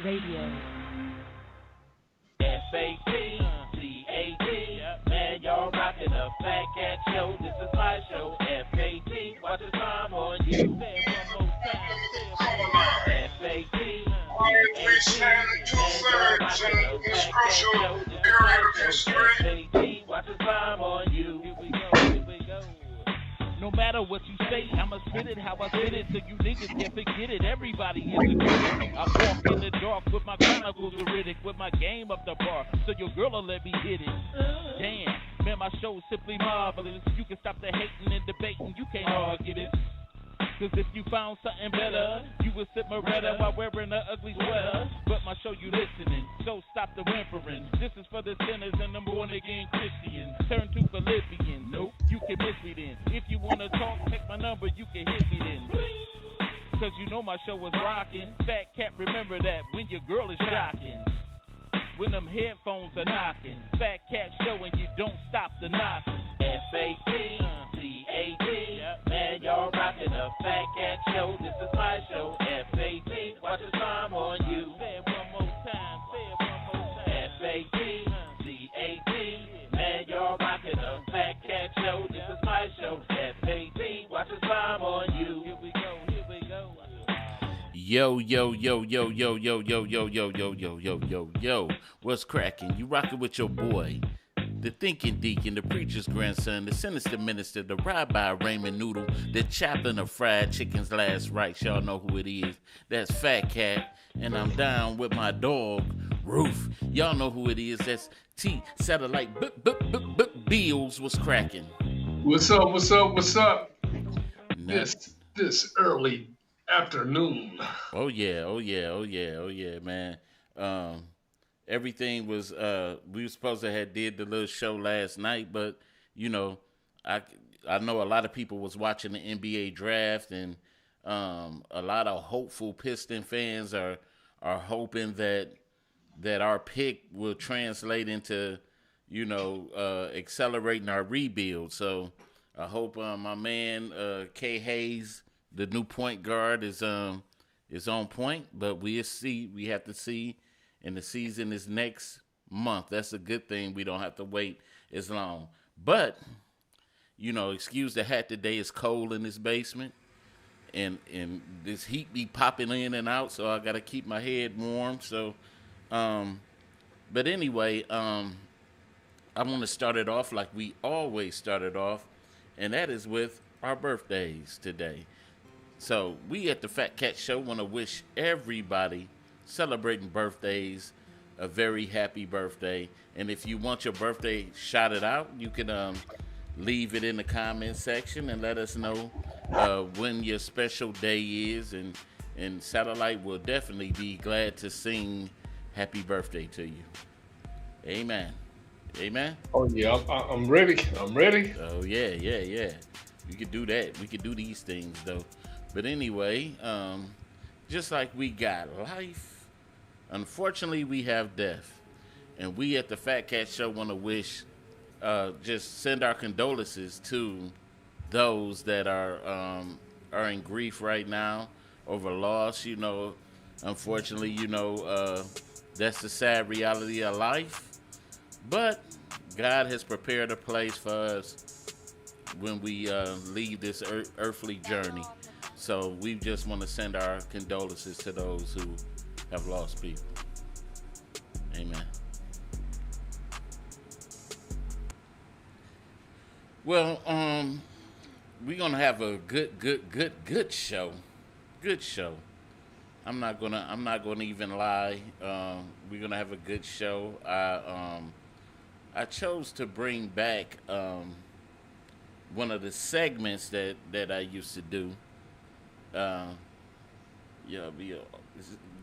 Radio. F-A-T-C-A-T, man, y'all rockin' the Fat Cat Show. This is my show, F-A-T, watch the time on you. Say it one more time, F-A-T-C-A-T, man, y'all rockin' the Fat Cat Show. This is my show, F-A-T, watch the time on you. Here we go. No matter what you say, I'ma spit it how I spit it, so you niggas can't forget it. Everybody is a critic. I walk in the dark with my chronicles acidic, with my game up the bar, so your girl will let me hit it. Damn, man, my show is simply marvelous. You can stop the hating and debating, you can't argue this. Cause if you found something better, you would sit Moretta while wearing an ugly sweater. But my show you listening, so stop the whimpering. This is for the sinners and the born again Christians. Turn to Philippians. Nope, you can miss me then. If you wanna talk, take my number, you can hit me then. Cause you know my show was rocking. Fat Cat, remember that when your girl is shocking. When them headphones are knocking. Fat Cat Show and you don't stop the knocking. F-A-T-C-A-T, man, y'all rockin' the Fat Cat Show. This is my show, F-A-T, watch the time on you. Say it one more time, F-A-T-C-A-T, man, y'all rockin' the Fat Cat Show. This is my show, F-A-T, watch the time on you. Here we go. Yo. What's cracking? You rockin' with your boy, the thinking deacon, the preacher's grandson, the sinister minister, the rabbi Raymond Noodle, the chaplain of fried chicken's last rites. Y'all know who it is. That's Fat Cat. And I'm down with my dog, Roof. Y'all know who it is. That's T Satellite Bills. What's cracking? What's up? This early afternoon. Oh yeah, man. Everything was we were supposed to have did the little show last night, but you know, I know a lot of people was watching the NBA draft, and a lot of hopeful Piston fans are hoping that our pick will translate into, you know, accelerating our rebuild. So I hope my man K Hayes, the new point guard, is on point, but we'll see. We have to see. And the season is next month. That's a good thing. We don't have to wait as long. But, you know, excuse the hat, today is cold in this basement. And this heat be popping in and out, so I got to keep my head warm. So, but anyway, I want to start it off like we always started off, and that is with our birthdays today. So we at the Fat Cat Show want to wish everybody celebrating birthdays a very happy birthday. And if you want your birthday shouted out, you can leave it in the comment section and let us know when your special day is, and Satellite will definitely be glad to sing happy birthday to you. Amen. Oh yeah, I'm ready. Oh yeah. We could do that. We could do these things though. But anyway, just like we got life, unfortunately, we have death. And we at the Fat Cat Show want to wish, just send our condolences to those that are in grief right now over loss. You know, unfortunately, you know, that's the sad reality of life. But God has prepared a place for us when we leave this earthly journey. So we just want to send our condolences to those who have lost people. Amen. Well, we're gonna have a good show. Good show. I'm not gonna even lie. We're gonna have a good show. I chose to bring back one of the segments that I used to do.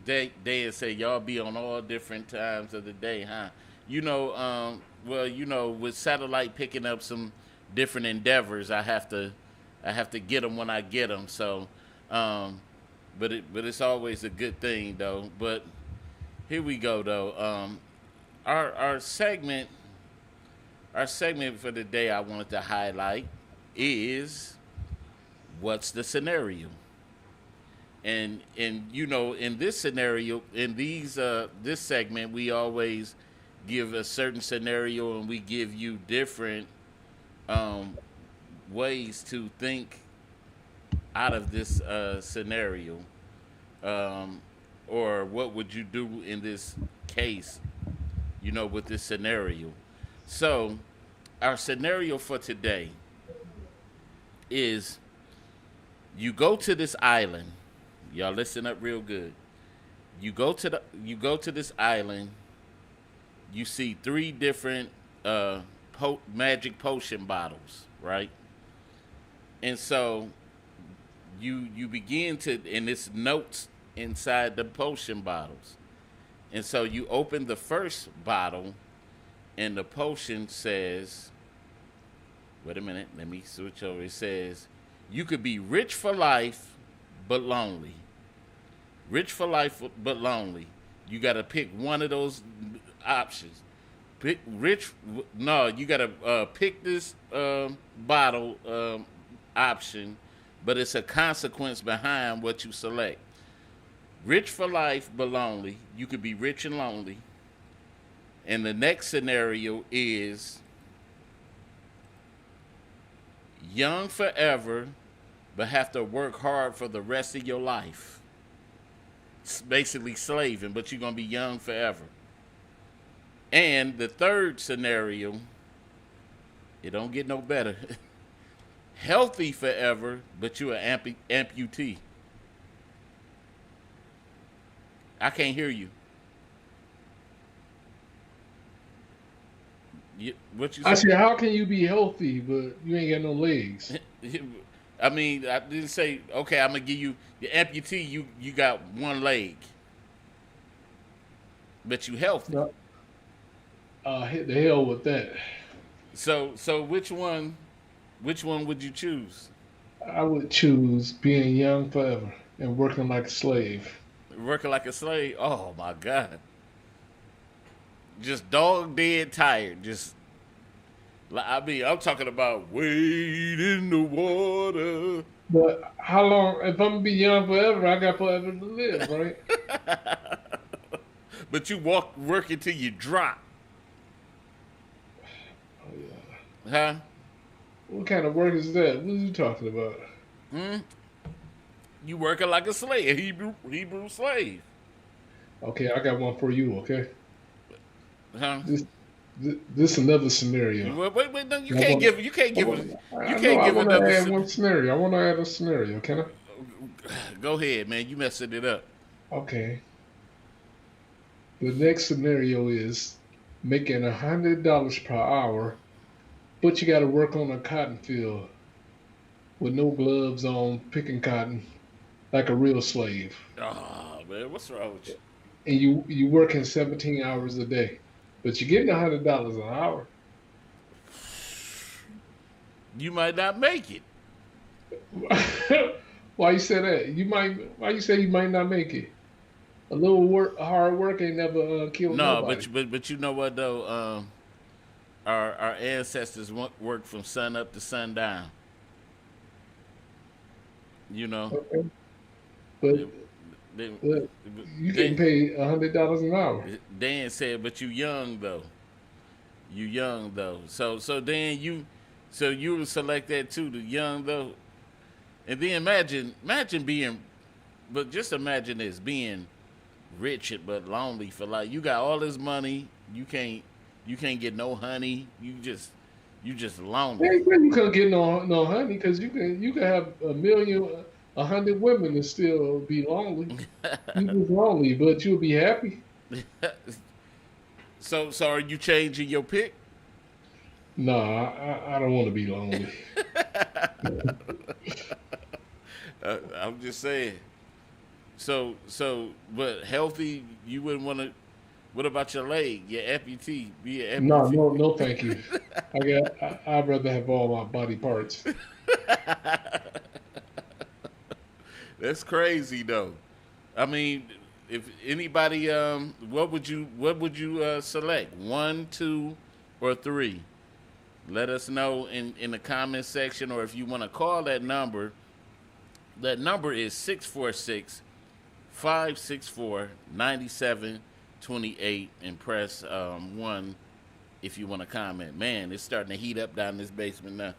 They say y'all be on all different times of the day, huh? You know, well, you know, with Satellite picking up some different endeavors, I have to get them when I get them. So, but it's always a good thing though. But here we go though. Our segment for the day I wanted to highlight is what's the scenario. And you know, in this scenario, in these this segment, we always give a certain scenario, and we give you different um, ways to think out of this scenario, um, or what would you do in this case, you know, with this scenario. So, our scenario for today is you go to this island. Y'all listen up real good. You go to this island. You see three different magic potion bottles, right? And so you begin to, and it's notes inside the potion bottles. And so you open the first bottle, and the potion says, wait a minute, let me switch over. It says, you could be rich for life, but lonely. Rich for life, but lonely. You got to pick one of those options. Pick rich. No, you got to pick this bottle option, but it's a consequence behind what you select. Rich for life, but lonely. You could be rich and lonely. And the next scenario is young forever, but have to work hard for the rest of your life. It's basically slaving, but you're going to be young forever. And the third scenario, it don't get no better. Healthy forever, but you're an amputee. I can't hear you. What you say? I said, how can you be healthy but you ain't got no legs? I mean, I didn't say, okay, I'm gonna give you the amputee. You got one leg, but you healthy. No. Hit the hell with that. So which one would you choose? I would choose being young forever and working like a slave. Working like a slave? Oh my God. Just dog dead tired. Just, I mean, I'm talking about wade in the water. But how long? If I'm gonna be young forever, I got forever to live, right? But you work until you drop. Oh yeah. Huh? What kind of work is that? What are you talking about? You working like a slave, a Hebrew slave. Okay, I got one for you. Okay. Huh? This another scenario. Wait, no, you can't give it. I want to add one scenario. I want to add a scenario. Can I? Go ahead, man. You messing it up. Okay. The next scenario is making $100 per hour, but you got to work on a cotton field with no gloves on, picking cotton like a real slave. Oh man, what's wrong with you? And you working 17 hours a day, but you're getting $100 an hour. You might not make it. Why you say that? Why you say you might not make it? A little hard work ain't never killed nobody. No, but you know what though? Our ancestors worked from sun up to sundown. You know. Okay. But you getting paid $100 an hour. Dan said, "But you young though. You young though. So Dan, you would select that too, the young though. And then imagine being, but just imagine this, being rich but lonely for life. You got all this money, you can't get no honey. You just lonely. Yeah, you couldn't get no honey because you can have 100 women and still be lonely. You was lonely, but you'll be happy. So are you changing your pick? No, I don't want to be lonely. I'm just saying. So, but healthy, you wouldn't want to. What about your leg, your amputee? Be an amputee. No, thank you. I'd rather have all my body parts. That's crazy, though. I mean, if anybody, what would you select? 1, 2, or 3? Let us know in the comment section, or if you want to call that number, That number is 646-564-9728 and press 1 if you want to comment. Man, it's starting to heat up down this basement now.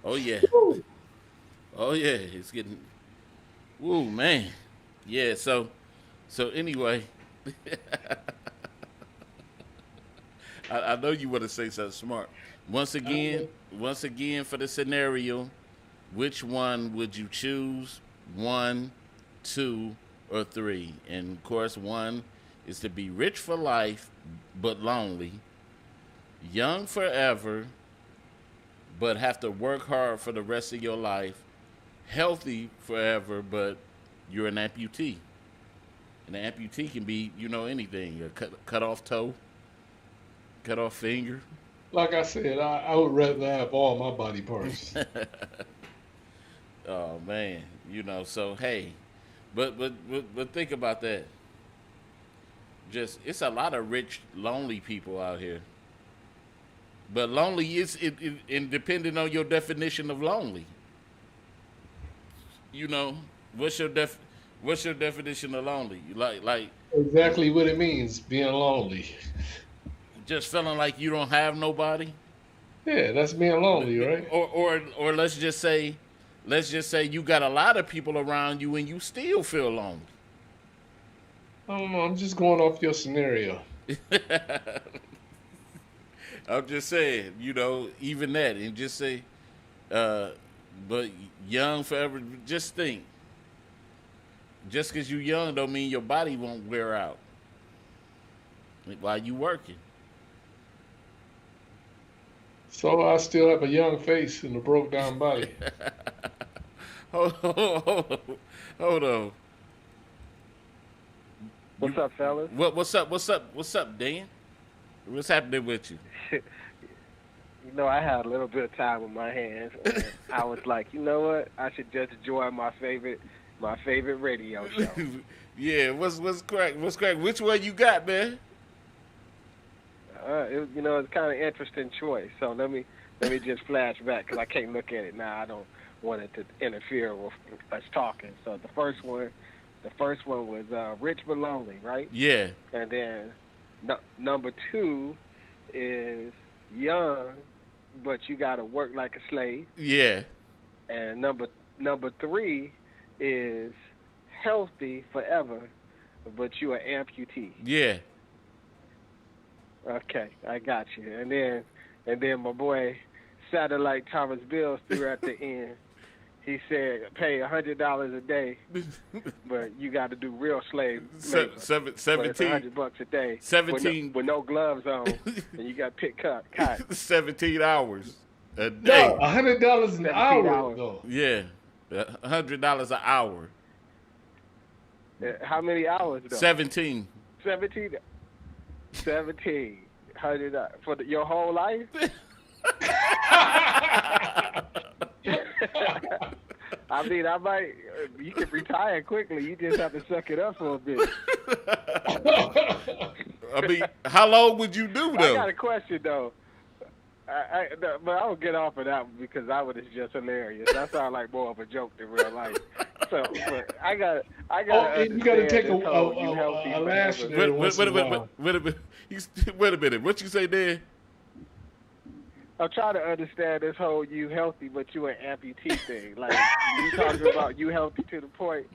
Oh, yeah. Woo. Oh, yeah. It's getting. Woo, man. Yeah, so anyway, I know you want to say something smart. Once again, for the scenario, which one would you choose? 1, 2, or 3? And of course, 1 is to be rich for life but lonely, young forever but have to work hard for the rest of your life, healthy forever but you're an amputee. And an amputee can be, anything. A cut off toe, cut off finger. Like I said, I would rather have all my body parts. Oh man, so hey, but think about that. Just it's a lot of rich, lonely people out here. But lonely is and depending on your definition of lonely. What's your definition of lonely? Like Exactly what it means, being lonely. just feeling like you don't have nobody, Yeah, that's being lonely, right? or let's just say you got a lot of people around you and you still feel lonely. I don't know. I'm just going off your scenario. I'm just saying, even that, and just say, but young forever. Just think, just because you're young don't mean your body won't wear out while you working. So I still have a young face and a broke down body. Hold on. What's up, fellas? What's up, Dan? What's happening with you? I had a little bit of time on my hands, and I was like, you know what? I should just join my favorite radio show. Yeah, what's crack? What's crack? Which one you got, man? It's kind of interesting choice. So let me just flash back because I can't look at it now. I don't want it to interfere with us talking. So the first one was rich but lonely, right? Yeah. And then number 2 is young, but you got to work like a slave. Yeah. And number 3 is healthy forever, but you an amputee. Yeah. Okay, I got you. And then my boy Satellite Thomas Bills threw at the end. He said, "Pay $100 a day, but you got to do real slave labor. 17 $100 a day. 17 with no gloves on, and you got to pick cotton. 17 hours a day. No, $100 an hour though. Yeah, $100 an hour. How many hours though? 17. 17. 100 for your whole life. I mean, you can retire quickly. You just have to suck it up for a bit. I mean, how long would you do, though? I got a question, though. But I will get off of that one because that one is just hilarious. That sounds like more of a joke than real life. So, but I got. You got to take a lash. Wait a minute. What you say there? I'm trying to understand this whole you healthy but you an amputee thing. Like, you talking about you healthy to the point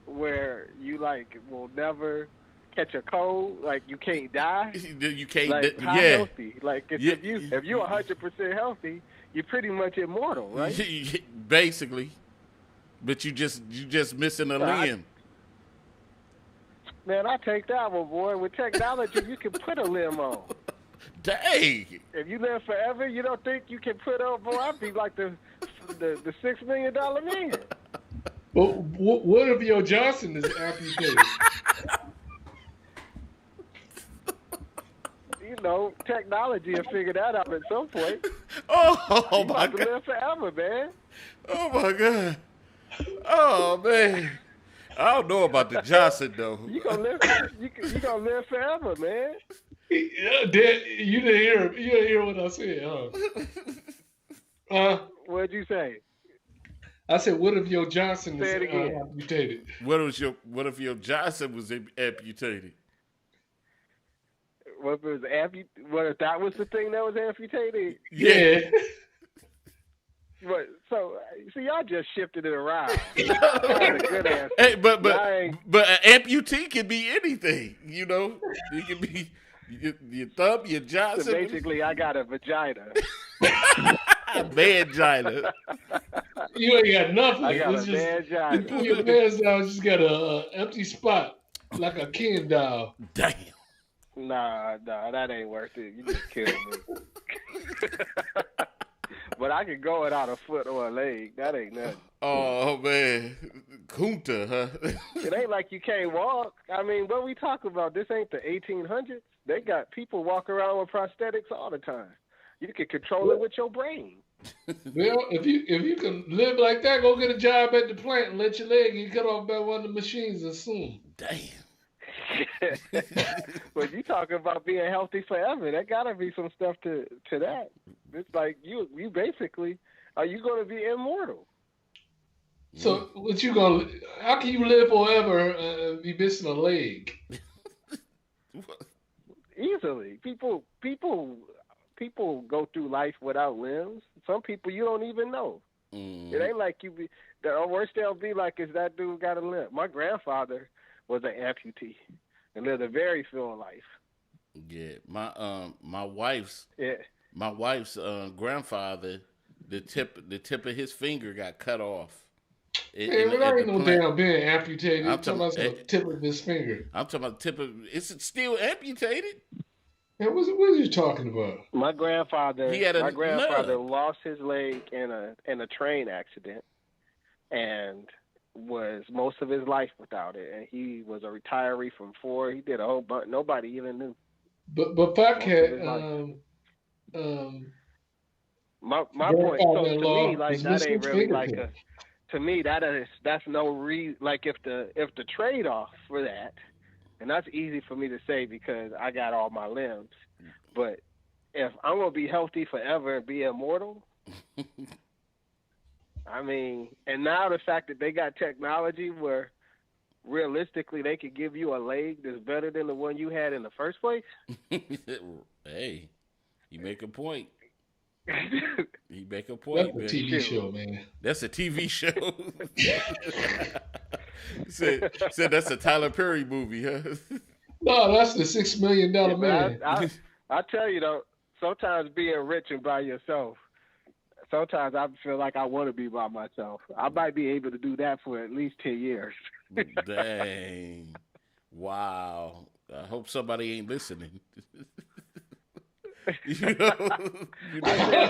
where you, like, will never catch a cold, like you can't die. You can't, like, how yeah. healthy? Like, if you're 100% healthy, you're pretty much immortal, right? Basically. But you just missing a limb. Man, I take that one, boy. With technology, you can put a limb on. Dang! If you live forever, you don't think you can put up? Boy, I'd be like the $6 million man. Well, what if your Johnson is amputated? Technology will figure that out at some point. Oh my God! You live forever, man. Oh my God! Oh man! I don't know about the Johnson though. You gonna live? You gonna live forever, man. You didn't hear what I said, huh? What'd you say? I said, what if your Johnson is Say it again. amputated? What if your Johnson was amputated? What if it was what if that was the thing that was amputated? Yeah. But so see, y'all just shifted it around. That's a good answer. Hey, but an amputee can be anything. You know, it can be your thumb, your Johnson. So basically, I got a vagina. Mangina. You ain't got nothing. I got it's a just, mangina. you pull your pants down, just got a empty spot like a Ken doll. Damn. Nah, that ain't worth it. You just killed me. But I could go without a foot or a leg. That ain't nothing. Oh man, Kunta, huh? It ain't like you can't walk. I mean, what we talking about? This ain't the 1800s. They got people walk around with prosthetics all the time. You can control it with your brain. Well, if you can live like that, go get a job at the plant and let your leg get cut off by one of the machines and soon. Damn. But you talking about being healthy forever? There gotta be some stuff to that. It's like you basically are you gonna be immortal? So what you gonna? How can you live forever and be missing a leg? Easily, people go through life without limbs. Some people you don't even know. It ain't like you be. The worst they'll be like is that dude got a limb. My grandfather was an amputee and lived a very full life. Yeah, my wife's grandfather, the tip of his finger got cut off. Man, that ain't no damn being amputated. I'm talking about the tip of his finger. I'm talking about the tip of. It's still amputated. Man, what are you talking about? My grandfather lost his leg in a train accident, and was most of his life without it. And he was a retiree from Ford. He did a whole bunch. Nobody even knew. But Fat Cat, my point. So to me, like that ain't really like a. To me, that's no reason. Like if the trade off for that, and that's easy for me to say because I got all my limbs. But if I'm gonna be healthy forever and be immortal, I mean, and now the fact that they got technology where realistically they could give you a leg that's better than the one you had in the first place. Hey, you make a point. You make a point. That's a TV show, man. That's a TV show. said that's a Tyler Perry movie, huh? No, that's the $6 million man. I tell you though, sometimes being rich and by yourself, sometimes I feel like I want to be by myself. I might be able to do that for at least 10 years. Dang. Wow. I hope somebody ain't listening. you know?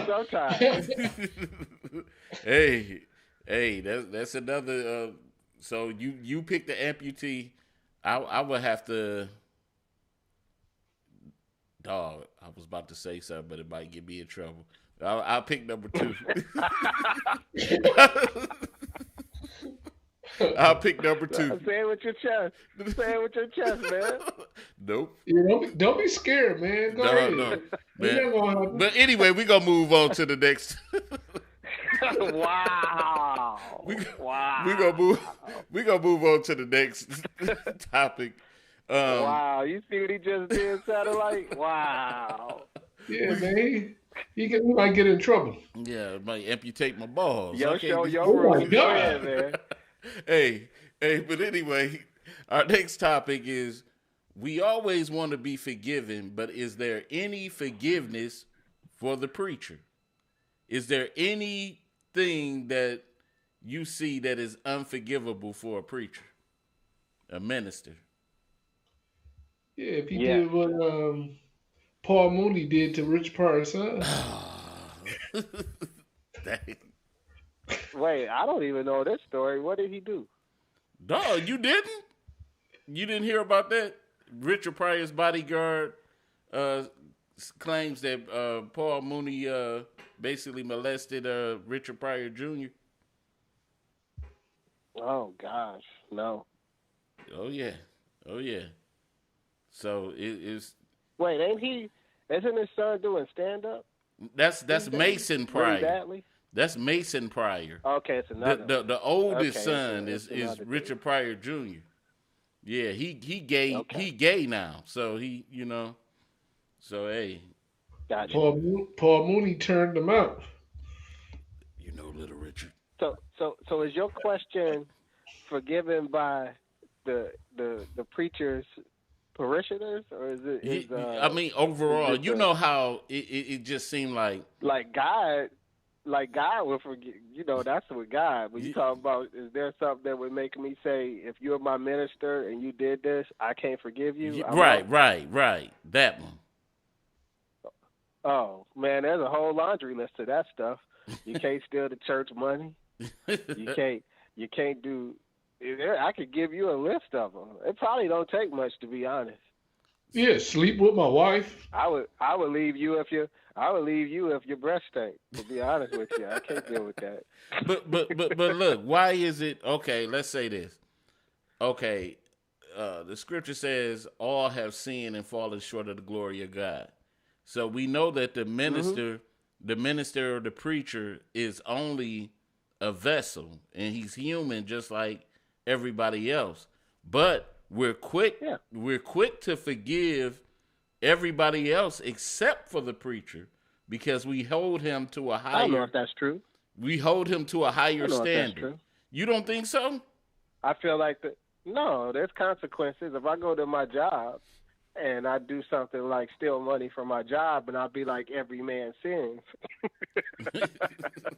Sometimes. Hey, that's another. So you picked the amputee. I would have to. Dog, I was about to say something, but it might get me in trouble. I'll pick number 2. I'll pick number 2. Say it with your chest. Say it with your chest, man. Nope. Yeah, don't be scared, man. Go ahead. No, man. But anyway, we're going to move on to the next. Wow. We're gonna move on to the next topic. Wow, you see what he just did, Satellite? Wow. Yeah, man. He might get in trouble. Yeah, might amputate my balls. Yo, man. Hey, but anyway, our next topic is we always want to be forgiven, but is there any forgiveness for the preacher? Is there anything that you see that is unforgivable for a preacher, a minister? Yeah, if he did what Paul Mooney did to Rich Pryor's son. Wait, I don't even know this story. What did he do? Dog, you didn't? You didn't hear about that? Richard Pryor's bodyguard claims that Paul Mooney basically molested Richard Pryor Jr. Oh gosh, no. Oh yeah. So it is. Wait, isn't his son doing stand up? That's Mason Pryor. Badly? That's Mason Pryor. Okay, it's another. The oldest Okay, son it's is another Richard dude. Pryor Jr. Yeah, he gay Okay, now. So he so hey, gotcha. Paul Mooney turned them out. little Richard. So is your question forgiven by the preacher's parishioners, or is it I mean, is overall, this you know how it just seemed like like God? Like God will forgive, that's with God. But you talk about, is there something that would make me say, if you're my minister and you did this, I can't forgive you? I'm out. right. That one. Oh man, there's a whole laundry list of that stuff. You can't steal the church money. You can't do. I could give you a list of them. It probably don't take much, to be honest. Yeah, sleep with my wife. I would leave you if your breast stank. To be honest with you, I can't deal with that. But look, why is it okay? Let's say this. Okay, the scripture says all have sinned and fallen short of the glory of God. So we know that the minister, or the preacher, is only a vessel, and he's human just like everybody else. But we're quick to forgive everybody else except for the preacher, because we hold him to a higher. I don't know if that's true. We hold him to a higher I don't know if that's standard. true. You don't think so? I feel like no, there's consequences. If I go to my job and I do something like steal money from my job, and I'll be like, every man sins.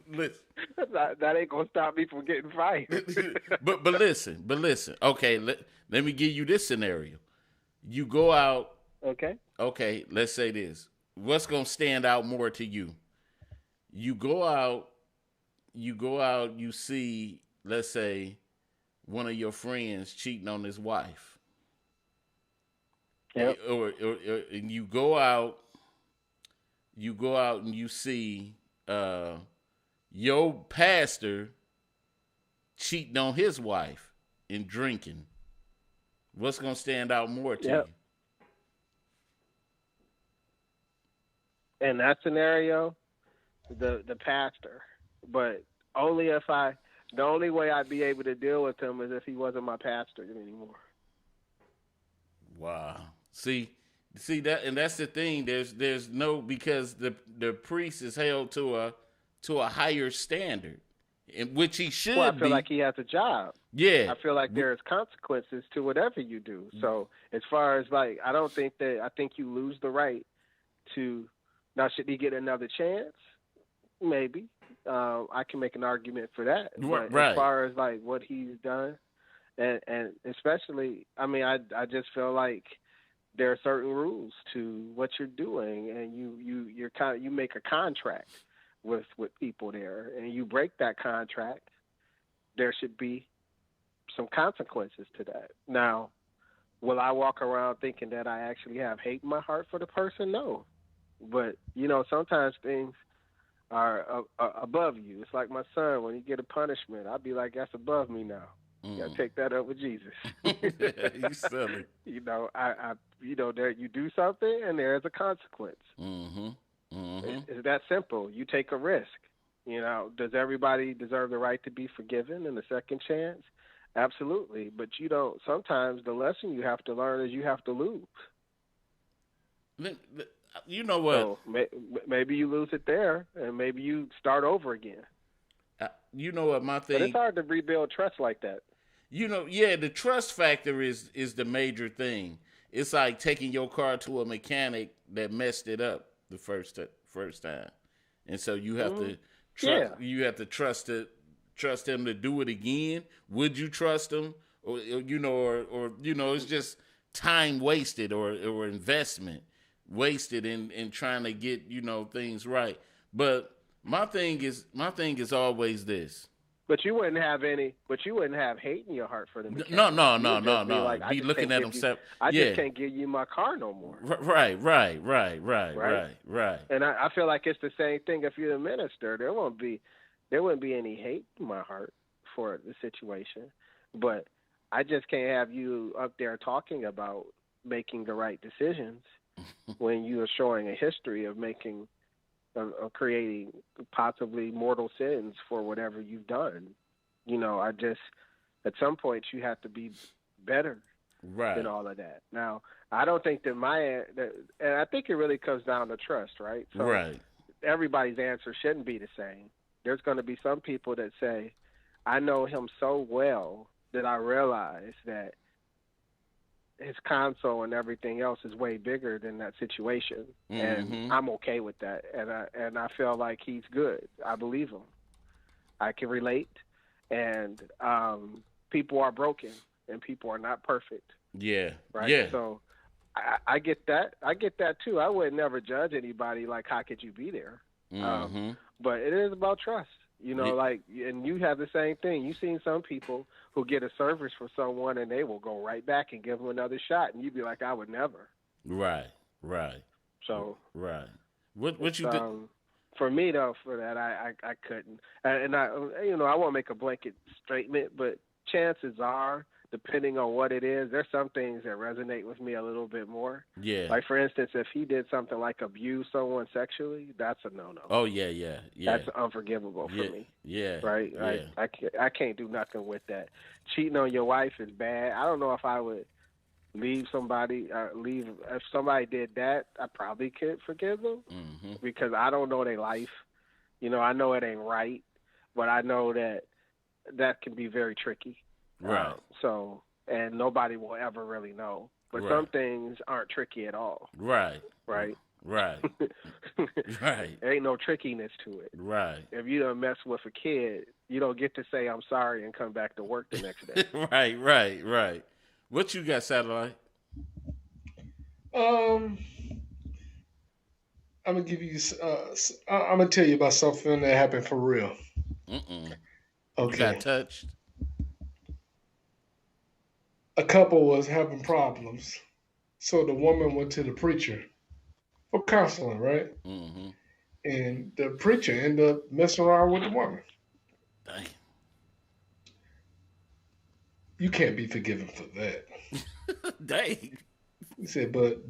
Listen. That ain't gonna stop me from getting fired. but listen. Okay, let me give you this scenario. You go out. Okay, let's say this. What's gonna stand out more to you? You go out, you see, let's say, one of your friends cheating on his wife. Yep. Or and you go out and you see your pastor cheating on his wife and drinking. What's gonna stand out more to you? In that scenario, the pastor, but only if the only way I'd be able to deal with him is if he wasn't my pastor anymore. Wow. See that, and that's the thing. There's no, because the priest is held to a higher standard, in which he should. Well, I feel like he has a job. Yeah. I feel like there's consequences to whatever you do. So as far as I think you lose the right to. Now, should he get another chance? Maybe. I can make an argument for that. But right. As far as what he's done, and especially, I mean, I just feel like there are certain rules to what you're doing, and you make a contract with people there, and you break that contract, there should be some consequences to that. Now, will I walk around thinking that I actually have hate in my heart for the person? No. But, sometimes things are above you. It's like my son, when he get a punishment, I'll be like, that's above me now. You got to take that up with Jesus. You silly. There you do something and there is a consequence. Mm-hmm. Mm-hmm. It's that simple. You take a risk. Does everybody deserve the right to be forgiven and a second chance? Absolutely. But sometimes the lesson you have to learn is you have to lose. You know what? So maybe you lose it there, and maybe you start over again. You know what my thing? But it's hard to rebuild trust like that. The trust factor is the major thing. It's like taking your car to a mechanic that messed it up the first time, and so you have to trust. You have to trust him to do it again. Would you trust him, or it's just time wasted or investment wasted in trying to get things right. But my thing is always this. But you wouldn't have hate in your heart for them. No. Be looking at himself. I just can't give you my car no more. Right. And I feel like it's the same thing if you're a minister. There wouldn't be any hate in my heart for the situation. But I just can't have you up there talking about making the right decisions when you are showing a history of making of creating possibly mortal sins for whatever you've done. I just at some point you have to be better Right. than all of that. Now, I don't think that and I think it really comes down to trust, right? So Right. everybody's answer shouldn't be the same. There's going to be some people that say, I know him so well that I realize that his console and everything else is way bigger than that situation, and I'm okay with that. And I feel like he's good. I believe him. I can relate, and people are broken and people are not perfect. Yeah. Right. Yeah. So I get that. I get that too. I would never judge anybody like, how could you be there? But it is about trust. And you have the same thing. You've seen some people who get a service from someone and they will go right back and give them another shot, and you'd be like, I would never. Right. Right. So right. What you think? For me though, for that I couldn't, and I won't make a blanket statement, but chances are, depending on what it is, there's some things that resonate with me a little bit more. Yeah. Like, for instance, if he did something like abuse someone sexually, that's a no-no. Oh, yeah. That's unforgivable for me. Yeah. Right? Yeah. I can't do nothing with that. Cheating on your wife is bad. I don't know if I would leave somebody, if somebody did that, I probably could forgive them because I don't know their life. I know it ain't right, but I know that can be very tricky. Right. And nobody will ever really know. But some things aren't tricky at all. Right. Right. Right. Right. There ain't no trickiness to it. Right. If you done mess with a kid, you don't get to say I'm sorry and come back to work the next day. Right. What you got, Satellite? I'm gonna give you. I'm gonna tell you about something that happened for real. Okay. You got Okay. touched. A couple was having problems, so the woman went to the preacher for counseling, right? And the preacher ended up messing around with the woman. Dang. You can't be forgiven for that. Dang. He said, but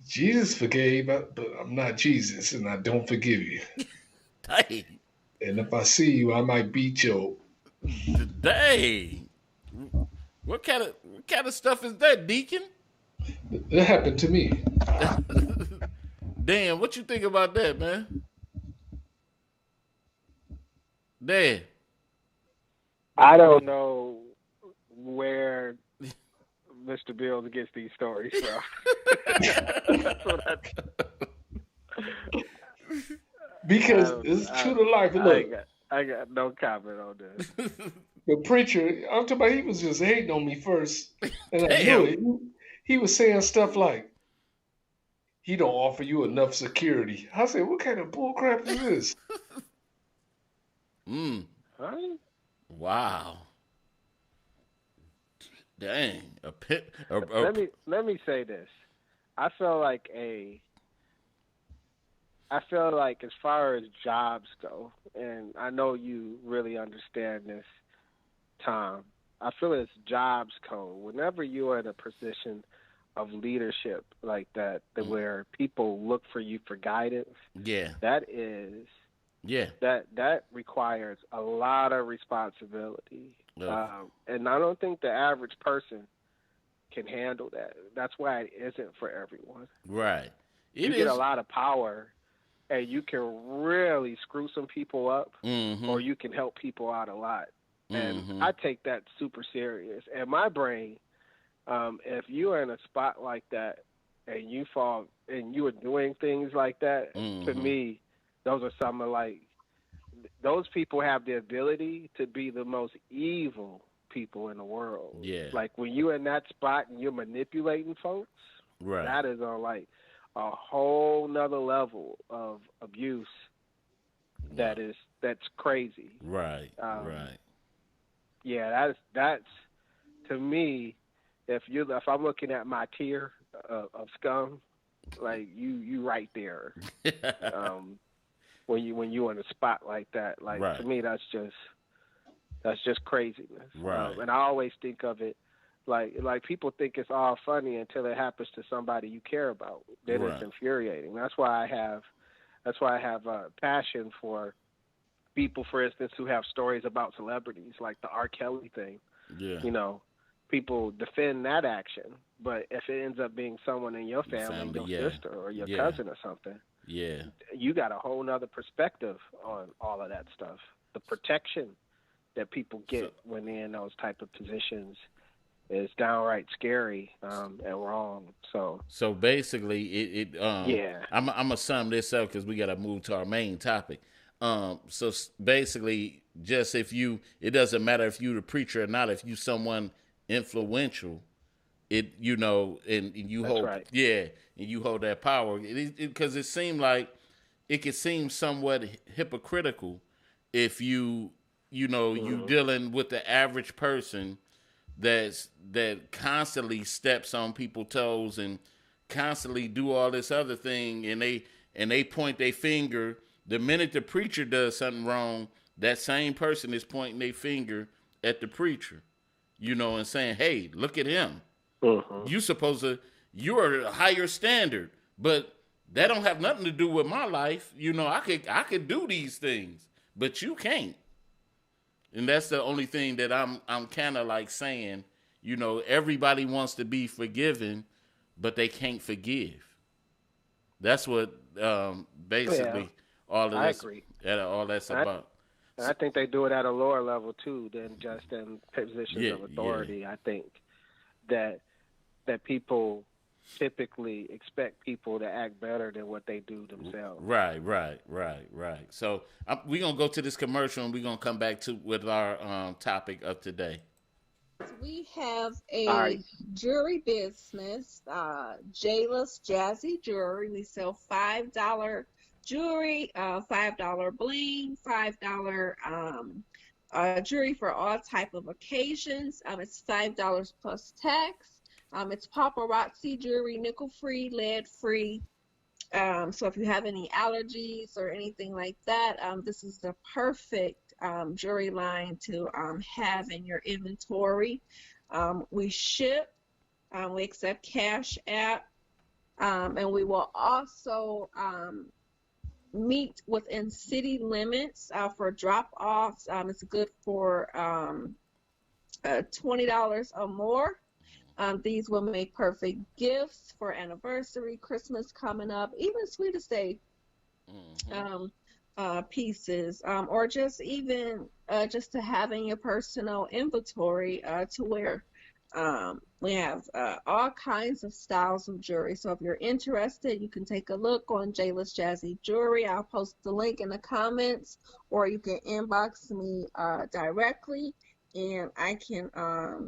Jesus forgave, but I'm not Jesus, and I don't forgive you. Dang. And if I see you, I might beat you. Dang. What kind of stuff is that, Deacon? That happened to me. Dan, what you think about that, man? Dan. I don't know where Mr. Bills gets these stories from. Because it's true to life. Look, I got no comment on this. The preacher, I'm talking about, he was just hating on me first. And I knew it. He was saying stuff like, he don't offer you enough security. I said, what kind of bull crap is this? Huh? Wow. Dang. Let me say this. I feel like as far as jobs go, and I know you really understand this, Tom, I feel as jobs go, whenever you are in a position of leadership like that, where people look for you for guidance, that requires a lot of responsibility. And I don't think the average person can handle that. That's why it isn't for everyone. Right. You get a lot of power, and you can really screw some people up, or you can help people out a lot. And I take that super serious. And my brain, if you are in a spot like that and you fall and you are doing things like that, to me, those are some of those people have the ability to be the most evil people in the world. Yeah. Like when you're in that spot and you're manipulating folks, that is on a whole nother level of abuse. That's crazy. Right. Yeah, that's to me. If I'm looking at my tier of scum, like you right there. When you in a spot like that, to me, that's just craziness. Right. And I always think of it like people think it's all funny until it happens to somebody you care about. Then it's infuriating. That's why I have That's why I have a passion for people, for instance, who have stories about celebrities, like the R. Kelly thing. Yeah. You know, people defend that action, but if it ends up being someone in your family, your Yeah. sister or your Yeah. cousin or something, Yeah. you got a whole nother perspective on all of that stuff. The protection that people get So, when they're in those type of positions is downright scary and wrong. so basically, Yeah. I'm gonna sum this up because we gotta move to our main topic. Basically, just if you, it doesn't matter if you the preacher or not. If you someone influential, it and you That's hold, right. yeah, and you hold that power. Because it seemed like it could seem somewhat hypocritical if you Mm-hmm. dealing with the average person that constantly steps on people's toes and constantly do all this other thing, and they point their finger. The minute the preacher does something wrong, that same person is pointing their finger at the preacher, and saying, "Hey, look at him. Mm-hmm. You're a higher standard, but that don't have nothing to do with my life. I could do these things, but you can't." And that's the only thing that I'm kind of like saying. Everybody wants to be forgiven, but they can't forgive. That's what Yeah, basically all of I this, agree. all that's And I, about. and I think they do it at a lower level too than just in positions Yeah, of yeah. authority. I think that people typically expect people to act better than what they do themselves. Right. So we're gonna go to this commercial and we're gonna come back to with our topic of today. We have All right. a jewelry business, Jayla's Jazzy Jewelry. We sell $5 jewelry, $5 bling, $5 jewelry for all type of occasions. It's $5 plus tax. It's paparazzi jewelry, nickel free, lead free. So if you have any allergies or anything like that, this is the perfect jewelry line to have in your inventory. We ship, we accept Cash App, and we will also meet within city limits for drop-offs. It's good for $20 or more. These will make perfect gifts for anniversary, Christmas coming up, even Sweetest Day pieces, or just even just to have in your personal inventory to wear. We have all kinds of styles of jewelry. So if you're interested, you can take a look on Jayla's Jazzy Jewelry. I'll post the link in the comments, or you can inbox me directly, and I can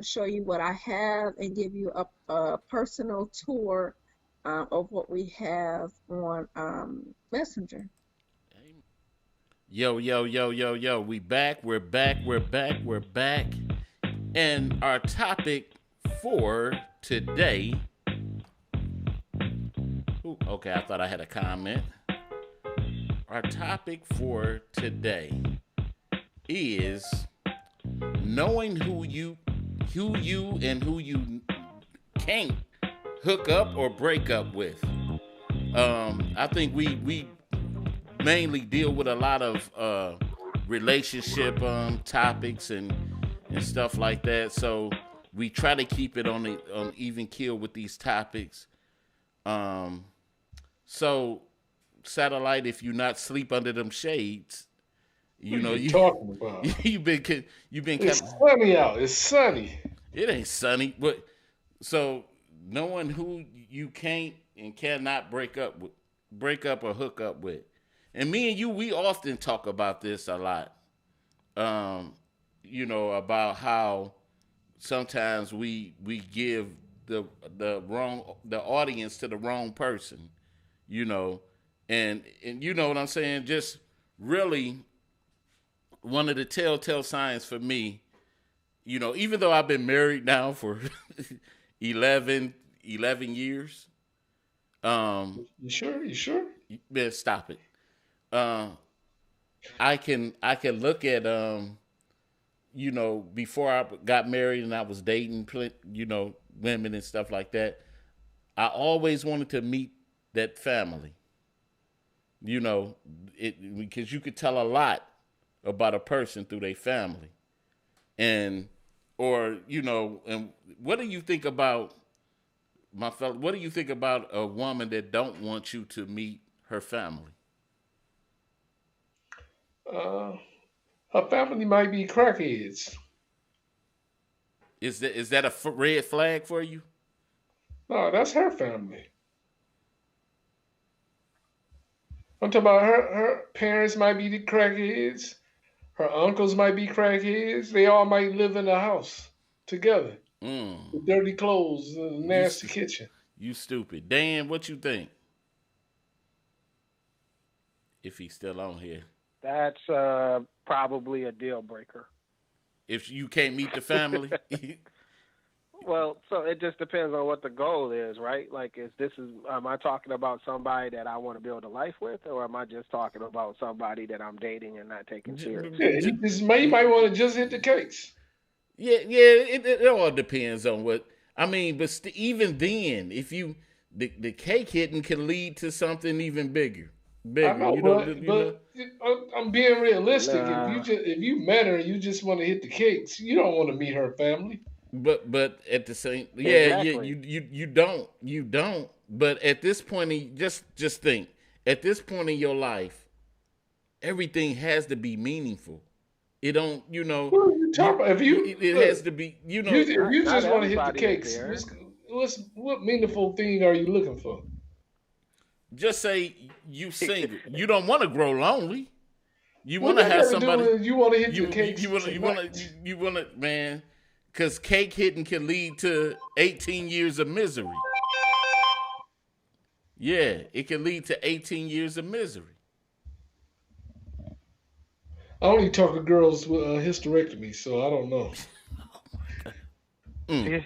show you what I have and give you a personal tour of what we have on Messenger. Yo, yo, yo, yo, yo. We back. We're back. We're back. We're back. And our topic for today. Ooh, okay, I thought I had a comment. Our topic for today is knowing who you and who you can't hook up or break up with. I think we mainly deal with a lot of relationship topics and stuff like that. So we try to keep it on even keel with these topics. So Satellite, if you not sleep under them shades, What are you talking about? you've been It's kind of, sunny out. It's sunny. it ain't sunny, but so knowing who you can't and cannot break up or hook up with. And me and you, we often talk about this a lot. About how sometimes we give the audience to the wrong person, and you know what I'm saying? Just really one of the telltale signs for me, even though I've been married now for 11 years. You sure? You sure? Man, stop it. I can look at before I got married and I was dating women and stuff like that. I always wanted to meet that family. You know, because you could tell a lot about a person through their family, and or and what do you think about my fellow? What do you think about a woman that don't want you to meet her family? Uh, Her family might be crackheads. Is that a red flag for you? No, that's her family. I'm talking about her parents might be the crackheads. Her uncles might be crackheads. They all might live in the house together Mm, with dirty clothes and a you nasty kitchen. you stupid, Dan. What you think? If he's still on here, That's probably a deal breaker. if you can't meet the family, Well, so it just depends on what the goal is, right? Like, am I talking about somebody that I want to build a life with, or am I just talking about somebody that I'm dating and not taking serious? Yeah, you might want to just hit the cakes. yeah. It all depends on what I mean. But even then, if you the cake hitting can lead to something even bigger, I bigger. know, but I'm being realistic. Nah, If you met her and you just want to hit the cakes, you don't want to meet her family. But at the same, yeah, exactly. you don't. But at this point, just think. At this point in your life, everything has to be meaningful. It don't, What are you talking about? If you it look, has to be, if you Not just want to hit the everybody is cakes, there. what meaningful thing are you looking for? just say you single. You don't want to grow lonely. You What want to that have got to do somebody. with you want to hit the You cakes you want to tonight? man, because cake hitting can lead to 18 years of misery. Yeah, it can lead to 18 years of misery. I only talk to girls with hysterectomy, so I don't know. Mm.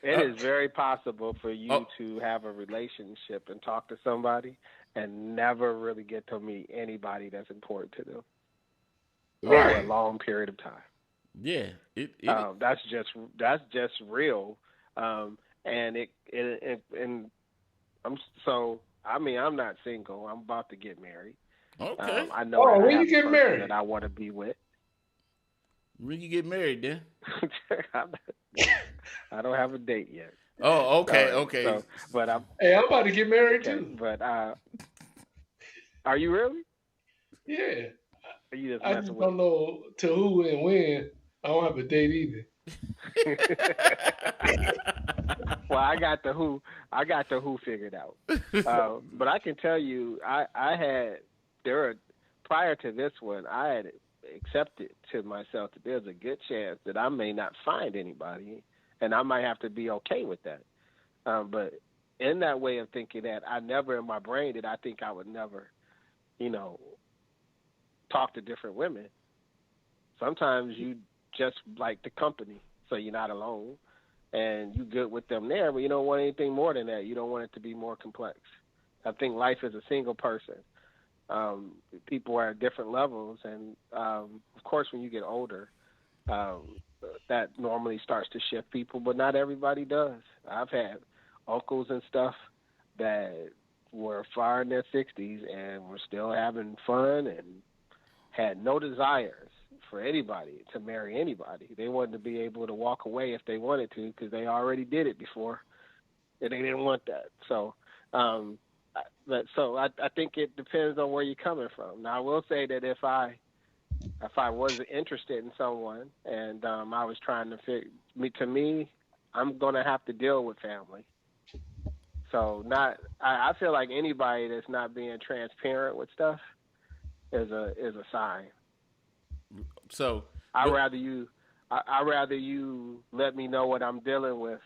It is very possible for you Oh, to have a relationship and talk to somebody and never really get to meet anybody that's important to them over a Right. long period of time. yeah. It That's just real, and and I'm so. I mean, I'm not single. I'm about to get married. okay. I know Oh, that I when you have a get person that married? I want to be with. When you get married, then. I don't have a date yet. Oh, okay, Sorry. okay. So, but I'm Hey, I'm about to get married okay. too. But are you really? Yeah. Or you just I messing just with don't know to who and when. I don't have a date either. me? Well, I got the who. I got the who figured out. But I can tell you, I had there are, prior to this one, I had accepted to myself that there's a good chance that I may not find anybody, and I might have to be okay with that. But in that way of thinking, that I never in my brain did I think I would never, you know, talk to different women. Sometimes you just like the company, so you're not alone, and you good with them there, but you don't want anything more than that. You don't want it to be more complex. I think life is a single person. People are at different levels, and of course, when you get older, um, that normally starts to shift people, but not everybody does. I've had uncles and stuff that were far in their 60s and were still having fun and had no desires for anybody to marry anybody. They wanted to be able to walk away if they wanted to because they already did it before and they didn't want that. So, I think it depends on where you're coming from. Now, I will say that if I was interested in someone and I was trying to to me, I'm gonna have to deal with family. So I feel like anybody that's not being transparent with stuff is a sign. So, I but rather you I rather you let me know what I'm dealing with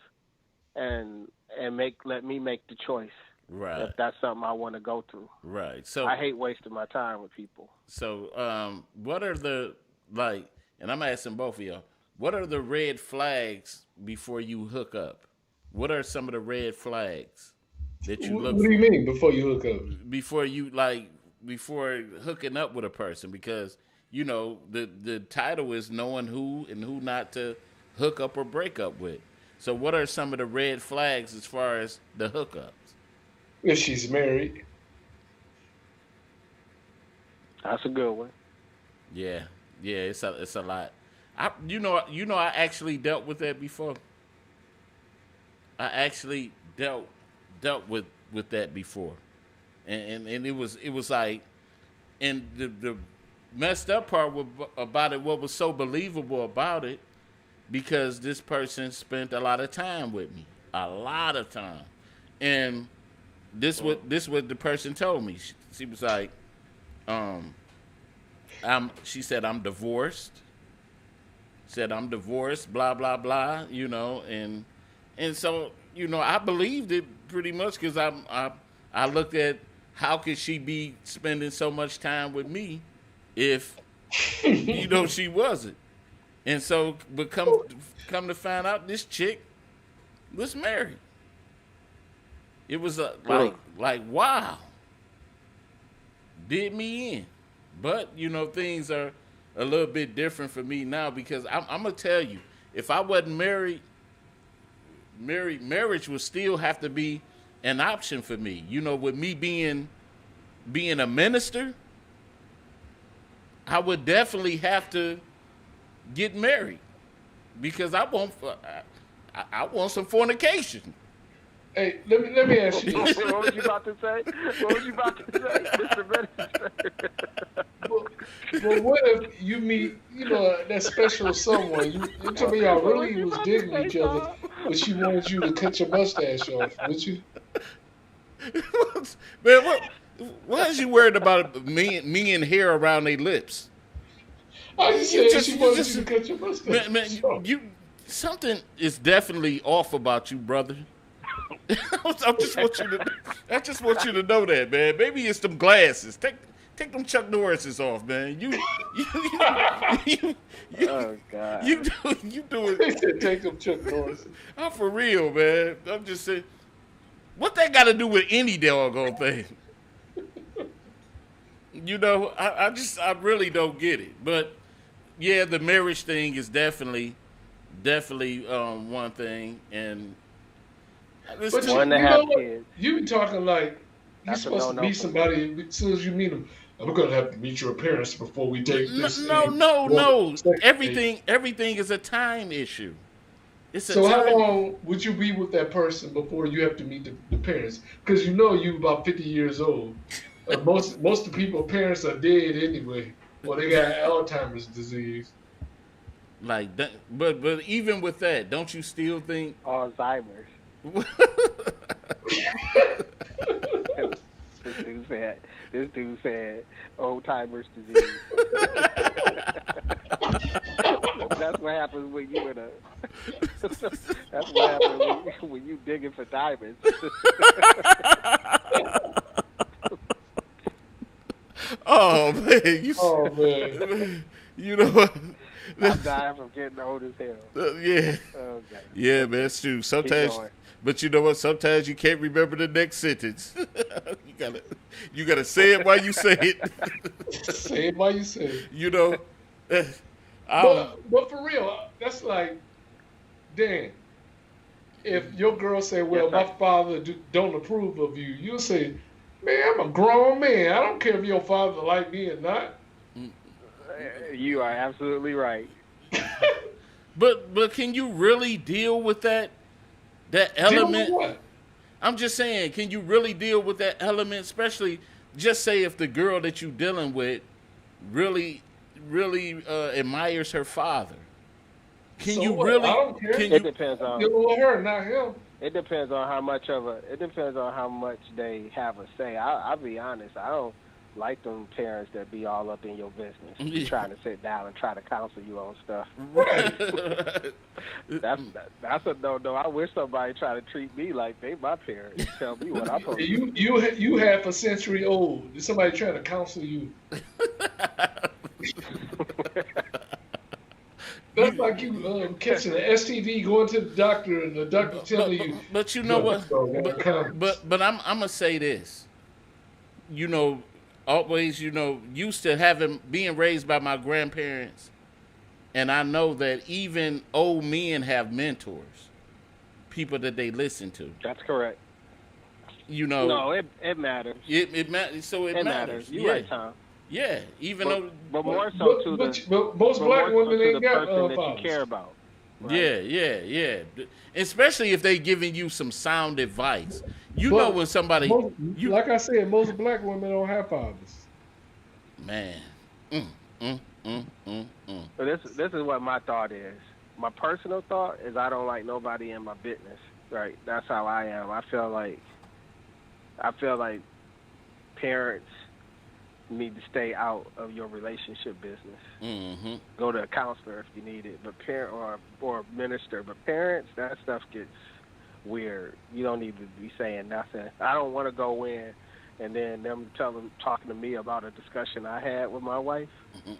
and let me make the choice if right, that's something I want to go through. right. I hate wasting my time with people. What are the like? And I'm asking both of y'all. What are the red flags before you hook up? What are some of the red flags that you look What do you for mean before you hook up? before you before hooking up with a person? Because the title is knowing who and who not to hook up or break up with. So what are some of the red flags as far as the hookups? if she's married. That's a good one. Yeah, yeah, it's a lot. I actually dealt with that before. I actually dealt with that before, and it was like, and the messed up part about it, what was so believable about it, because this person spent a lot of time with me, a lot of time, and this what the person told me. She was like, um, she said I'm divorced. Said I'm divorced, blah blah blah, and so I believed it pretty much because I looked at how could she be spending so much time with me if she wasn't, and so but come to find out this chick was married. It was like wow, did me in, but things are a little bit different for me now because I'm gonna tell you, if I wasn't marriage would still have to be an option for me. With me being a minister, I would definitely have to get married because I want some fornication. Hey, let me ask you this. What was you about to say? Mr. Minister? Well, what if you meet, that special someone? You told me y'all really was digging each other, but she wanted you to cut your mustache off, would you? Man, what is you worried about me and hair around their lips? I just said she wanted you to cut your mustache. Man, something is definitely off about you, brother. I just want you to know that, man. Maybe it's them glasses. Take them Chuck Norrises off, man. Oh God. You do it. They said take them Chuck Norrises. I'm for real, man. I'm just saying, what that got to do with any doggone thing? I really don't get it. But yeah, the marriage thing is definitely one thing, and but one to have kids. You be talking like you're supposed to meet somebody as soon as you meet them. I'm gonna have to meet your parents before we take this. No. Everything is a time issue. So how long would you be with that person before you have to meet the parents? Because you about 50 years old. Most of the people's parents are dead anyway. Well, they got Alzheimer's disease. Like that, but even with that, don't you still think Alzheimer's? This dude said old timers disease. That's what happens when you in a. That's what happens when you digging for diamonds. Oh man! I'm dying from getting old as hell. Yeah. Okay. Yeah, man, that's true. Sometimes, but you know what? Sometimes you can't remember the next sentence. you gotta say it while you say it. Say it while you say it. But for real, that's like, Dan. If your girl say, "Well, my father don't approve of you," you'll say, "Man, I'm a grown man. I don't care if your father like me or not." You are absolutely right. But can you really deal with that element? Deal with what? I'm just saying, can you really deal with that element, especially just say if the girl that you're dealing with really admires her father? Can you what? really? I don't care. It depends on dealing with her, not him. It depends on how much they have a say. I'll be honest. I don't like them parents that be all up in your business, trying to sit down and try to counsel you on stuff. Right. That's a no. I wish somebody try to treat me like they my parents. Tell me what I'm supposed to do. You half a century old. Is somebody trying to counsel you? That's like you catching an STD, going to the doctor, and the doctor telling you. But you know what? But I'm gonna say this. Always, used to being raised by my grandparents, and I know that even old men have mentors, people that they listen to. That's correct. You know, No, it matters. it matters. So it matters. You're right, Tom. Yeah, even though, but more so to but most black women ain't got person that fathers. you care about. Right? Yeah. Especially if they giving you some sound advice. You know when somebody, like I said, most black women don't have fathers. Man. So this is what my thought is. My personal thought is I don't like nobody in my business. Right? That's how I am. I feel like parents need to stay out of your relationship business. Mm-hmm. Go to a counselor if you need it, but parent or a minister. But parents, that stuff gets weird. You don't need to be saying nothing. I don't want to go in and then them talking to me about a discussion I had with my wife. Mm-hmm.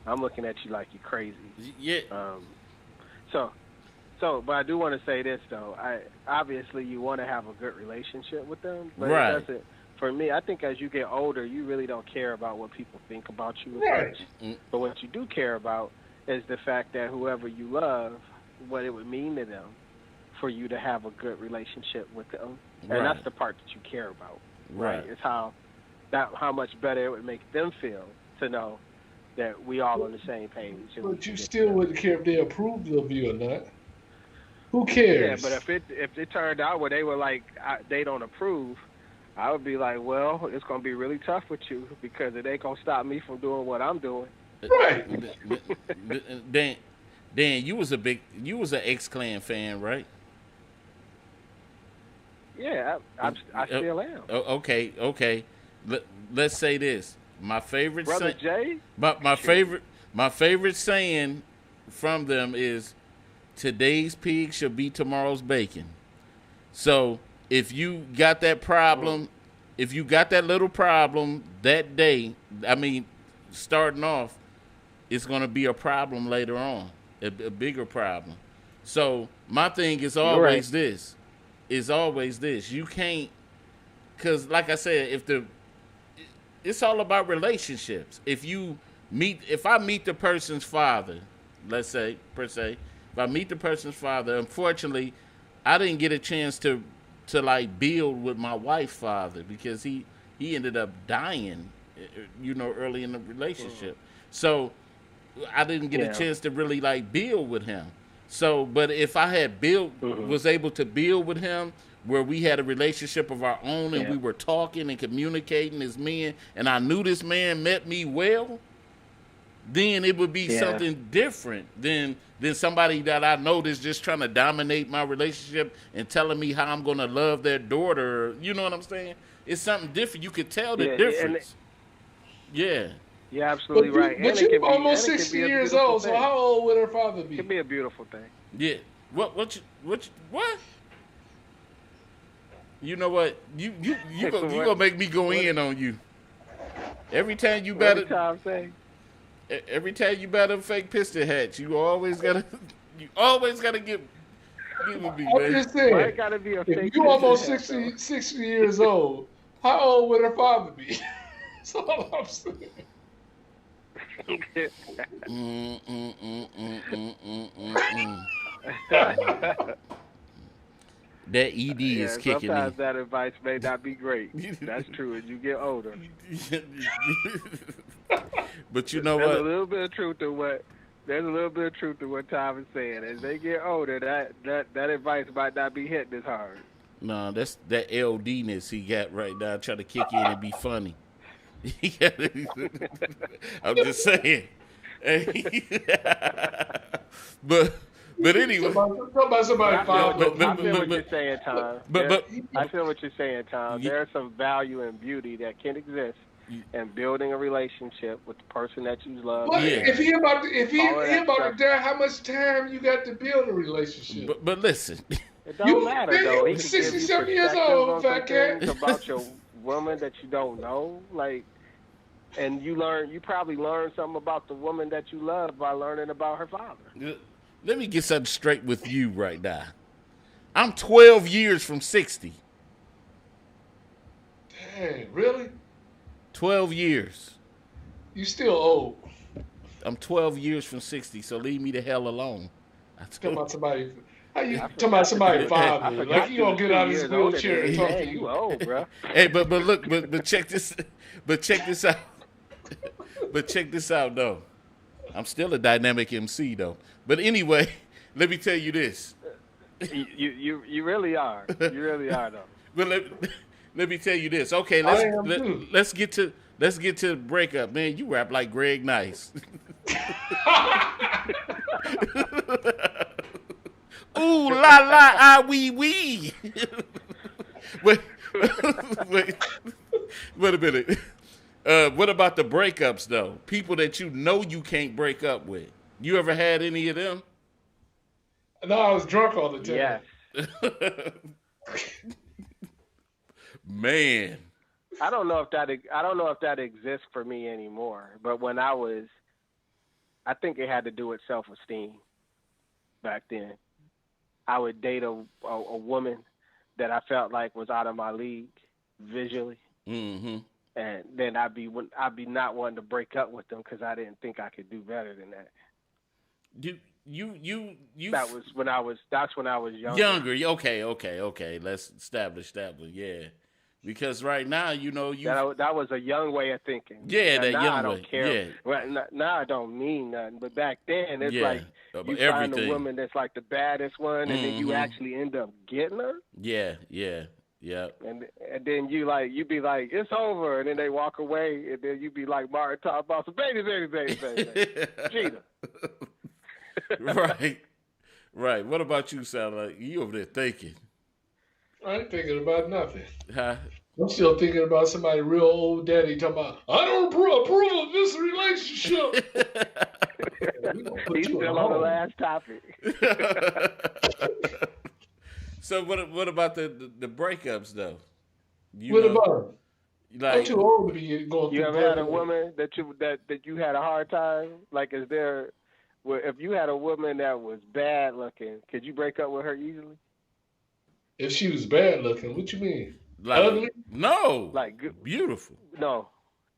I'm looking at you like you're crazy. Yeah. But I do want to say this though. Obviously you want to have a good relationship with them, but right. It doesn't. For me, I think as you get older, you really don't care about what people think about you as right. much. But what you do care about is the fact that whoever you love, what it would mean to them for you to have a good relationship with them. Right. And that's the part that you care about. Right. It's how much better it would make them feel to know that we all on the same page. But you still wouldn't care if they approved of you or not. Who cares? Yeah, but if it turned out where they were like, they don't approve, I would be like, well, it's going to be really tough with you because it ain't going to stop me from doing what I'm doing. Right. Dan, you was an X-Clan fan, right? Yeah, I still am. Okay. Let's say this. My favorite Brother Jay? My favorite saying from them is, today's pig shall be tomorrow's bacon. So if you got that problem, if you got that little problem that day, I mean, starting off, it's going to be a problem later on, a bigger problem. So my thing is always this. You can't, because like I said, it's all about relationships. If I meet the person's father, let's say, per se, if I meet the person's father, unfortunately, I didn't get a chance to like build with my wife's father because he ended up dying, early in the relationship. So I didn't get a chance to really like build with him. So, but if I had was able to build with him where we had a relationship of our own and we were talking and communicating as men, and I knew this man met me well, then it would be something different than somebody that I know that's just trying to dominate my relationship and telling me how I'm going to love their daughter. You know what I'm saying? It's something different. You could tell the difference. You're absolutely right. But you're almost 60 years old, so how old would her father be? It could be a beautiful thing. Yeah. What? You know what? You gonna make me go in on you. Every time you better. Every time you buy them fake piston hats, you always gotta give with me, man. I'm just saying, if you almost 60 years old, how old would her father be? That's all I'm saying. That ED is kicking sometimes me. That advice may not be great. That's true as you get older. But you know There's what? a little bit of truth to what Tom is saying. As they get older, that advice might not be hitting as hard. No, that's that LD-ness he got right now, trying to kick in and be funny. I'm just saying. But anyway, I feel what you're saying, Tom. I feel what you're saying, Tom. There's some value and beauty that can exist in building a relationship with the person that you love. But if he about to die, how much time you got to build a relationship? But listen, it don't matter though. He can 67 years old, fat cat. About your woman that you don't know, like. And you probably learn something about the woman that you love by learning about her father. Let me get something straight with you right now. I'm 12 years from 60. Dang, really? 12 years. You still old. I'm 12 years from 60, so leave me the hell alone. Talking about somebody How you I talking about forgot to somebody be. Hey, I 5? forgot Like you gonna was get 2 out of his years older wheelchair than and me. talk to Man, you you? old, bro. hey, but look, but check this, but check this out, but check this out though. I'm still a dynamic MC though. But anyway, let me tell you this. You really are. You really are though. But let me tell you this. Okay, I am too. let's get to the breakup, man. You rap like Greg Nice. Ooh la la ah wee wee. wait, wait, wait a minute. What about the breakups though? People that you know you can't break up with. You ever had any of them? No, I was drunk all the time. Yes. Man. I don't know if that exists for me anymore. But when I think it had to do with self-esteem back then. I would date a woman that I felt like was out of my league visually, Mm-hmm. and then I'd be not wanting to break up with them because I didn't think I could do better than that. You That's when I was younger. younger. Okay. Let's establish that one. Yeah. Because right now, you know, that was a young way of thinking. Yeah, that now young I don't way. care. Yeah. Well, now I don't mean nothing. But back then, it's like you find a woman that's like the baddest one, and then you actually end up getting her. Yeah. And then you be like, it's over, and then they walk away, and then you be like Martin talking about some baby. Cheetah. Right. What about you, Sal? Like, you over there thinking? I ain't thinking about nothing. Huh? I'm still thinking about somebody real old daddy talking about, I don't approve of this relationship. He's still on the last topic. So what about the breakups though? What about them? Like, I'm too old to be going through. You ever had a woman that you had a hard time? Like, if you had a woman that was bad looking, could you break up with her easily? If she was bad looking, what you mean? like Ugly? No. Like good, beautiful. No,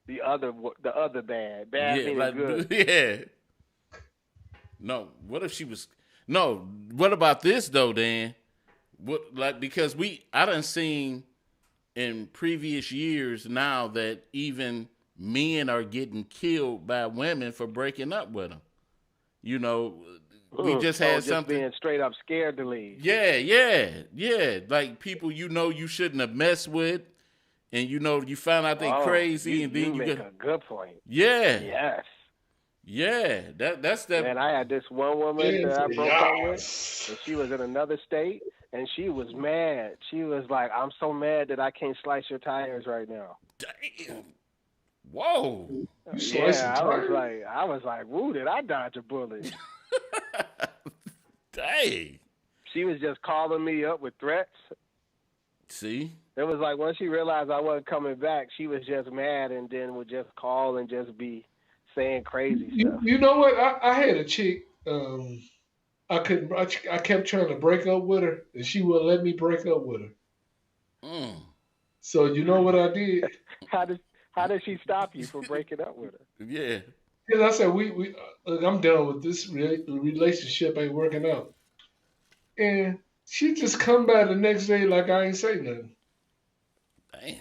the other bad meaning like, good. Yeah. No. What if she was? No. What about this though, Dan? Because I done seen in previous years now that even men are getting killed by women for breaking up with them. You know, we just had something. Being straight up scared to leave. Yeah. Like people you shouldn't have messed with, and you find out they crazy, and then you make a good point. Yeah. Yes. Yeah. That's that. Man, I had this one woman that I broke up with, and she was in another state, and she was mad. She was like, "I'm so mad that I can't slice your tires right now." Damn. Whoa. I was like, "Woo, did I dodge a bullet?" Dang. She was just calling me up with threats. See? It was like once she realized I wasn't coming back, she was just mad and then would just call and just be saying crazy stuff. You know what? I had a chick. I kept trying to break up with her, and she wouldn't let me break up with her. So you know what I did? How did she stop you from breaking up with her? Yeah. Because I said, I'm done with this relationship, ain't working out. And she just come by the next day like I ain't say nothing. Damn.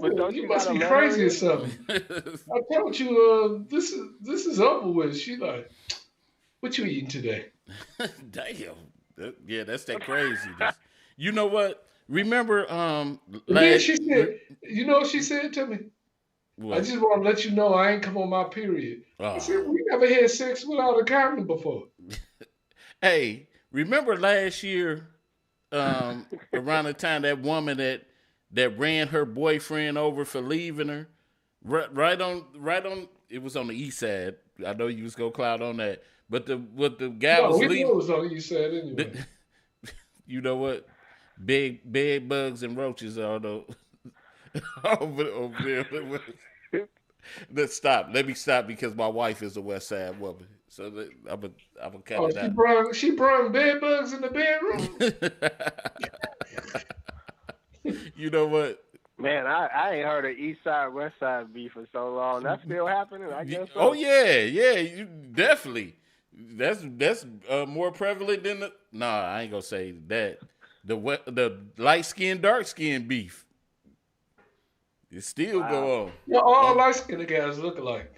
But don't you must be crazy or something. I told you, this is over with. She like, what you eating today? Damn. That's that craziness. You know what? Remember, she said, you know what she said to me? What? I just want to let you know I ain't come on my period. I said, we never had sex without a condom before. Hey, remember last year, around the time that woman that ran her boyfriend over for leaving her, right on, it was on the east side. I know you was gonna cloud on that, but the guy was leaving. It was on the east side anyway. You know what? Bed bugs and roaches are over there. Let's stop. Let me stop because my wife is a West Side woman. So I'm gonna cut it out. She brought bed bugs in the bedroom. You know what? Man, I ain't heard of East Side West Side beef for so long. That's still happening. I guess so. Oh yeah, you definitely. that's more prevalent than the. Nah, I ain't gonna say that. The light skin, dark skin beef. It still go on. Yeah, all light-skinned guys look alike.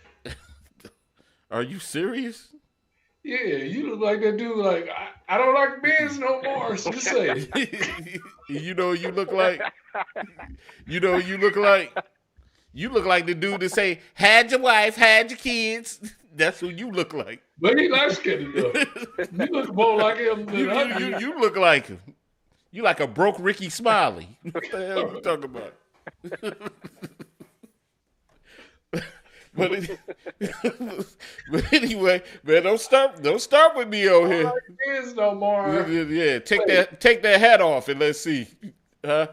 Are you serious? Yeah, you look like that dude. Like I don't like men's no more. Just say. You know you look like. You know you look like. You look like the dude that say, "Had your wife, had your kids." That's who you look like. But he light-skinned though. You look more like him than I do. You look like him. You like a broke Ricky Smiley. What the hell you talking about? but anyway, man, don't start with me over here. Men's no more. Yeah, take that hat off and let's see. Huh?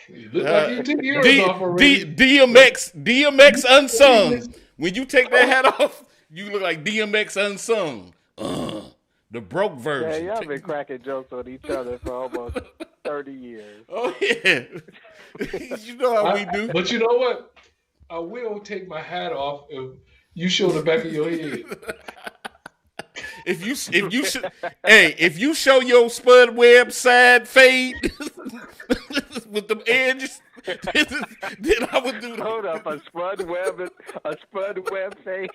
You look like you took yours off already. DMX unsung. When you take that hat off, you look like DMX unsung. The broke version. Yeah, y'all been cracking jokes on each other for almost 30 years. Oh yeah. You know how we do. But you know what? I will take my hat off if you show the back of your head. If you show your Spud Webb side fade with the edges, then I would do that. Hold up, a Spud Webb fade.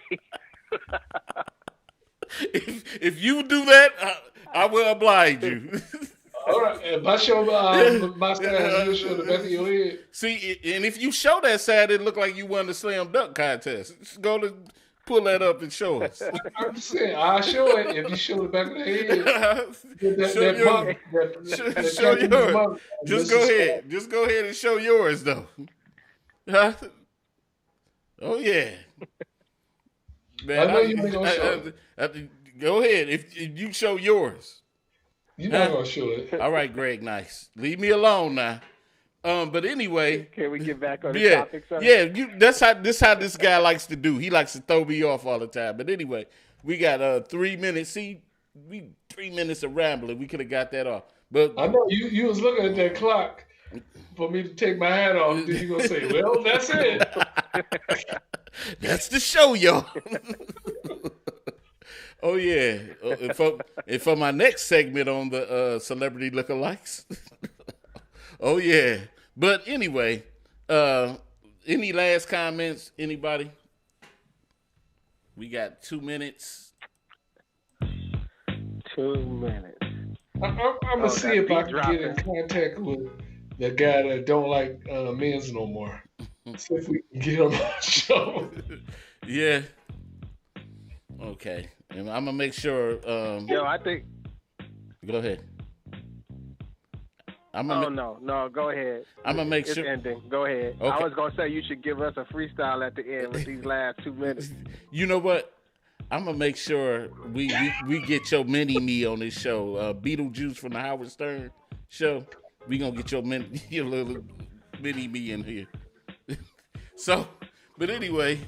If you do that, I will oblige you. All right, if I show my side, you show the back of your head. See, and if you show that side, it look like you won the slam dunk contest. Just go to pull that up and show us. I'm saying I'll show it if you show the back of the head. Show yours. Just go ahead. Just go ahead and show yours, though. Huh? Oh yeah. Man, I know you ain't gonna show it. Go ahead if you show yours. You're not gonna show it. All right, Greg. Nice. Leave me alone now. But anyway, can we get back on the topic? Sir? Yeah. That's how this guy likes to do. He likes to throw me off all the time. But anyway, we got 3 minutes. See, 3 minutes of rambling. We could have got that off. But I know you was looking at that clock for me to take my hat off. Then you gonna say, "Well, that's it." That's the show, y'all. Oh yeah, and for my next segment on the celebrity lookalikes. Oh yeah, but anyway, any last comments? Anybody? We got 2 minutes. 2 minutes. I'm gonna see if I can get in contact with the guy that don't like men's no more. See if we can get him on the show. Yeah. Okay. And I'm gonna make sure. I think. Go ahead. No. Go ahead. I'm gonna make it's sure. Ending. Go ahead. Okay. I was gonna say you should give us a freestyle at the end with these last 2 minutes. You know what? I'm gonna make sure we get your mini me on this show. Beetlejuice from the Howard Stern show. We gonna get your little mini me in here. So, but anyway.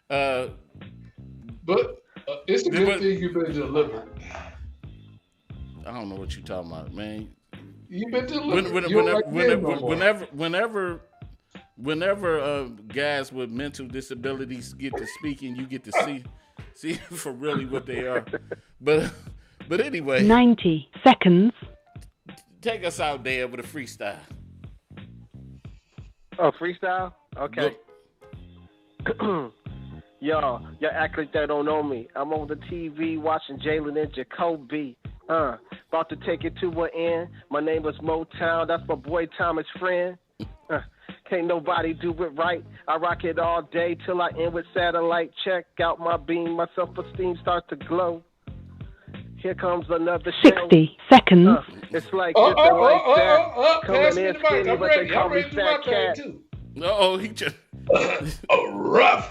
But it's a good thing you've been delivered. I don't know what you're talking about, man. You've been delivered. Whenever guys with mental disabilities get to speak and you get to see for really what they are. But anyway. 90 seconds. Take us out there with a freestyle. Oh, freestyle? Okay. Y'all act like they don't know me. I'm on the TV watching Jalen and Jacoby. About to take it to an end. My name is Motown. That's my boy Thomas' friend. Can't nobody do it right. I rock it all day till I end with satellite. Check out my beam. My self-esteem starts to glow. Here comes another show. 60 seconds. It's like this and like that. Coming in skinny, but they call me Fat Cat. Uh-oh, he just... rough.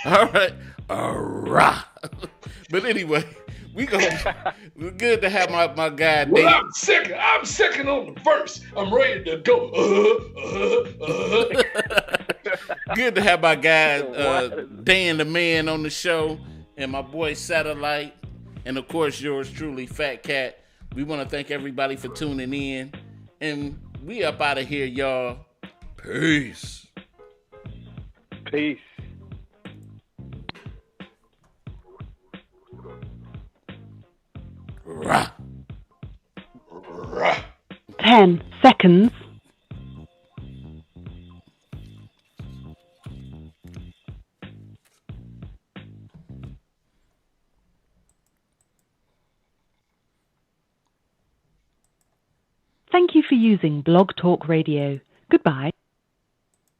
All right. Rough. But anyway, we're good to have my guy. Well, I'm second on the verse. I'm ready to go. Good to have my guy Dan the Man on the show, and my boy Satellite, and of course yours truly, Fat Cat. We want to thank everybody for tuning in, and we up out of here, y'all. Peace. Peace. Rah. 10 seconds. Thank you for using Blog Talk Radio. Goodbye.